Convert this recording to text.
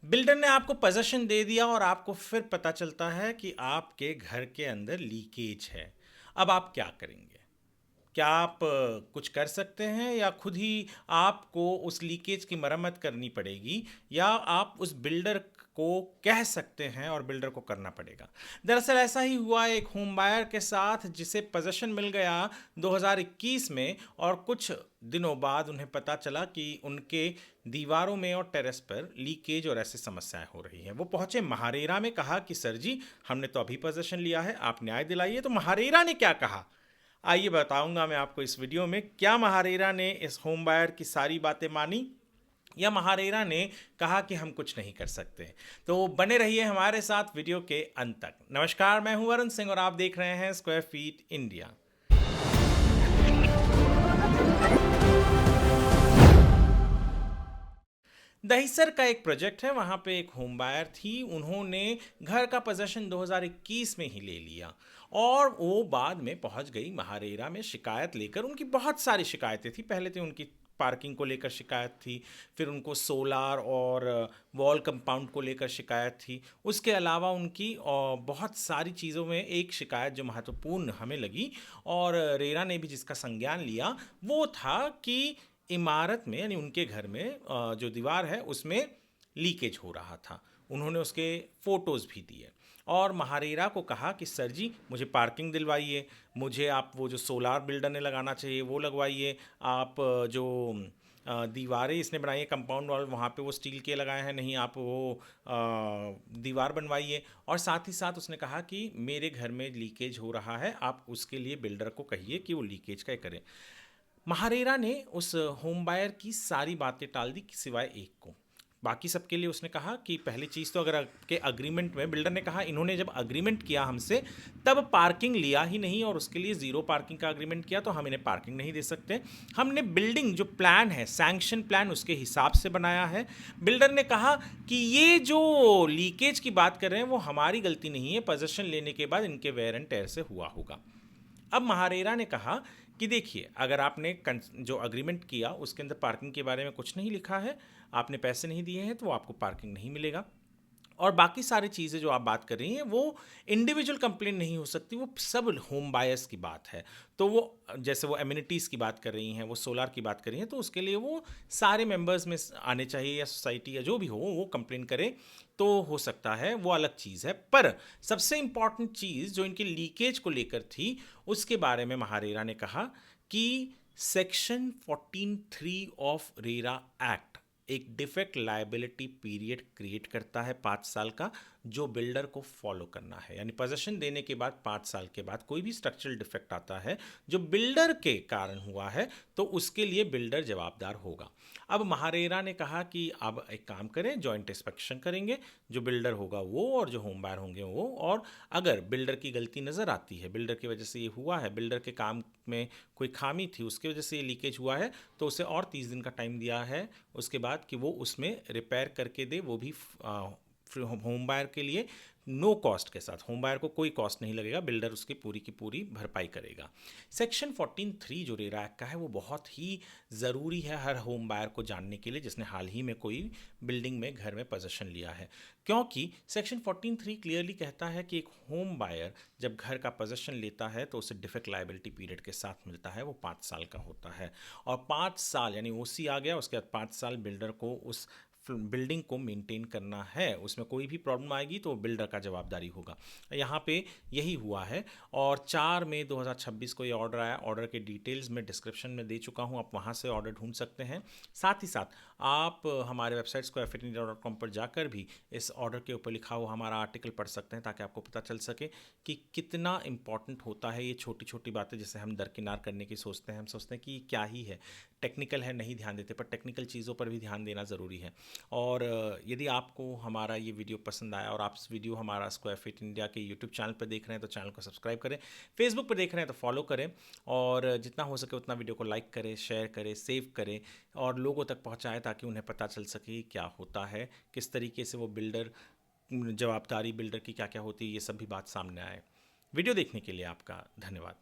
Builder ने आपको position दे दिया और आपको फिर पता चलता है कि आपके घर के अंदर लीकेज है। अब आप क्या करेंगे? क्या आप कुछ कर सकते हैं या खुद ही आपको उस लीकेज की मरम्मत करनी पड़ेगी, या आप उस बिल्डर को कह सकते हैं और बिल्डर को करना पड़ेगा? दरअसल ऐसा ही हुआ एक होम बायर के साथ, जिसे पोजीशन मिल गया 2021 में, और कुछ दिनों बाद उन्हें पता चला कि उनके दीवारों में और टेरेस पर लीकेज और ऐसी समस्याएं हो रही हैं। वो पहुंचे महारेरा में, कहा कि सर जी, हमने तो अभी पोजीशन लिया है, आप न्याय दिलाइए। तो महारेरा ने क्या कहा, आइए बताऊंगा मैं आपको इस वीडियो में। क्या महारेरा ने इस होम बायर की सारी बातें मानी, या महारेरा ने कहा कि हम कुछ नहीं कर सकते? तो बने रहिए हमारे साथ वीडियो के अंत तक। नमस्कार, मैं हूं वरुण सिंह और आप देख रहे हैं स्क्वायर फीट इंडिया। दहिसर का एक प्रोजेक्ट है, वहाँ पे एक होम बायर थी। उन्होंने घर का पोजीशन 2021 में ही ले लिया और वो बाद में पहुँच गई महारेरा में शिकायत लेकर। उनकी बहुत सारी शिकायतें थी। पहले तो उनकी पार्किंग को लेकर शिकायत थी, फिर उनको सोलार और वॉल कंपाउंड को लेकर शिकायत थी। उसके अलावा उनकी बहुत सारी चीज़ों में एक शिकायत जो महत्वपूर्ण हमें लगी और रेरा ने भी जिसका संज्ञान लिया, वो था कि इमारत में, यानी उनके घर में जो दीवार है उसमें लीकेज हो रहा था। उन्होंने उसके फोटोज़ भी दिए और महारेरा को कहा कि सर जी, मुझे पार्किंग दिलवाइए, मुझे आप वो जो सोलार बिल्डर ने लगाना चाहिए वो लगवाइए, आप जो दीवारें इसने बनाई है कंपाउंड वॉल, वहाँ पे वो स्टील के लगाए हैं, नहीं आप वो दीवार बनवाइए। और साथ ही साथ उसने कहा कि मेरे घर में लीकेज हो रहा है, आप उसके लिए बिल्डर को कहिए कि वो लीकेज का करें। महारेरा ने उस होम बायर की सारी बातें टाल दी सिवाय एक को। बाकी सबके लिए उसने कहा कि पहली चीज़ तो, अगर आपके अग्रीमेंट में, बिल्डर ने कहा इन्होंने जब अग्रीमेंट किया हमसे तब पार्किंग लिया ही नहीं और उसके लिए ज़ीरो पार्किंग का अग्रीमेंट किया, तो हम इन्हें पार्किंग नहीं दे सकते। हमने बिल्डिंग जो प्लान है, सैंक्शन प्लान, उसके हिसाब से बनाया है। बिल्डर ने कहा कि ये जो लीकेज की बात कर रहे हैं वो हमारी गलती नहीं है, पोजीशन लेने के बाद इनके वेयर एंड टेयर से हुआ होगा। अब महारेरा ने कहा कि देखिए, अगर आपने जो अग्रीमेंट किया उसके अंदर पार्किंग के बारे में कुछ नहीं लिखा है, आपने पैसे नहीं दिए हैं, तो आपको पार्किंग नहीं मिलेगा। और बाकी सारी चीज़ें जो आप बात कर रही हैं वो इंडिविजुअल कंप्लेंट नहीं हो सकती, वो सब होम बायर्स की बात है। तो वो जैसे वो एमिनिटीज़ की बात कर रही हैं, वो सोलार की बात कर रही हैं, तो उसके लिए वो सारे मेंबर्स में आने चाहिए, या सोसाइटी या जो भी हो वो कंप्लेन करे तो हो सकता है, वो अलग चीज़ है। पर सबसे इंपॉर्टेंट चीज़ जो इनकी लीकेज को लेकर थी, उसके बारे में महारेरा ने कहा कि सेक्शन 14(3) ऑफ रेरा एक्ट एक डिफेक्ट लायबिलिटी पीरियड क्रिएट करता है 5 साल का, जो बिल्डर को फॉलो करना है। यानी पोजीशन देने के बाद 5 साल के बाद कोई भी स्ट्रक्चरल डिफेक्ट आता है जो बिल्डर के कारण हुआ है, तो उसके लिए बिल्डर जवाबदार होगा। अब महारेरा ने कहा कि अब एक काम करें, जॉइंट इंस्पेक्शन करेंगे, जो बिल्डर होगा वो और जो होम बायर होंगे वो, और अगर बिल्डर की गलती नज़र आती है, बिल्डर की वजह से ये हुआ है, बिल्डर के काम में कोई खामी थी उसकी वजह से ये लीकेज हुआ है, तो उसे और 30 दिन का टाइम दिया है उसके बाद कि वो उसमें रिपेयर करके दे, वो भी होम बायर के लिए नो कॉस्ट के साथ। होम बायर को कोई कॉस्ट नहीं लगेगा, बिल्डर उसकी पूरी की पूरी भरपाई करेगा। सेक्शन 14(3) जो रेरा एक्ट का है वो बहुत ही ज़रूरी है हर होम बायर को जानने के लिए जिसने हाल ही में कोई बिल्डिंग में घर में पोजीशन लिया है, क्योंकि सेक्शन 14(3) क्लियरली कहता है कि एक होम बायर जब घर का पोजीशन लेता है तो उसे डिफेक्ट लायबिलिटी पीरियड के साथ मिलता है, वो 5 साल का होता है। और 5 साल यानी ओसी आ गया, उसके बाद 5 साल बिल्डर को उस बिल्डिंग को मेंटेन करना है। उसमें कोई भी प्रॉब्लम आएगी तो बिल्डर का जवाबदारी होगा। यहाँ पे यही हुआ है। और 4 मई 2026 को ये ऑर्डर आया। ऑर्डर के डिटेल्स मैं डिस्क्रिप्शन में दे चुका हूँ, आप वहाँ से ऑर्डर ढूंढ सकते हैं। साथ ही साथ आप हमारे वेबसाइट squarefeetindia.com पर जाकर भी इस ऑर्डर के ऊपर लिखा हुआ हमारा आर्टिकल पढ़ सकते हैं, ताकि आपको पता चल सके कि कितना इंपॉर्टेंट होता है ये छोटी छोटी बातें जिसे हम दरकिनार करने की सोचते हैं। हम सोचते हैं कि क्या ही है, टेक्निकल है, नहीं ध्यान देते, पर टेक्निकल चीज़ों पर भी ध्यान देना ज़रूरी है। और यदि आपको हमारा ये वीडियो पसंद आया और आप इस वीडियो हमारा स्क्वायर फीट इंडिया के यूट्यूब चैनल पर देख रहे हैं तो चैनल को सब्सक्राइब करें, फेसबुक पर देख रहे हैं तो फॉलो करें, और जितना हो सके उतना वीडियो को लाइक करें, शेयर करें, सेव करें और लोगों तक पहुंचाएं, ताकि उन्हें पता चल सके क्या होता है, किस तरीके से वो बिल्डर, जवाबदारी बिल्डर की क्या क्या होती है, ये सब भी बात सामने आए। वीडियो देखने के लिए आपका धन्यवाद।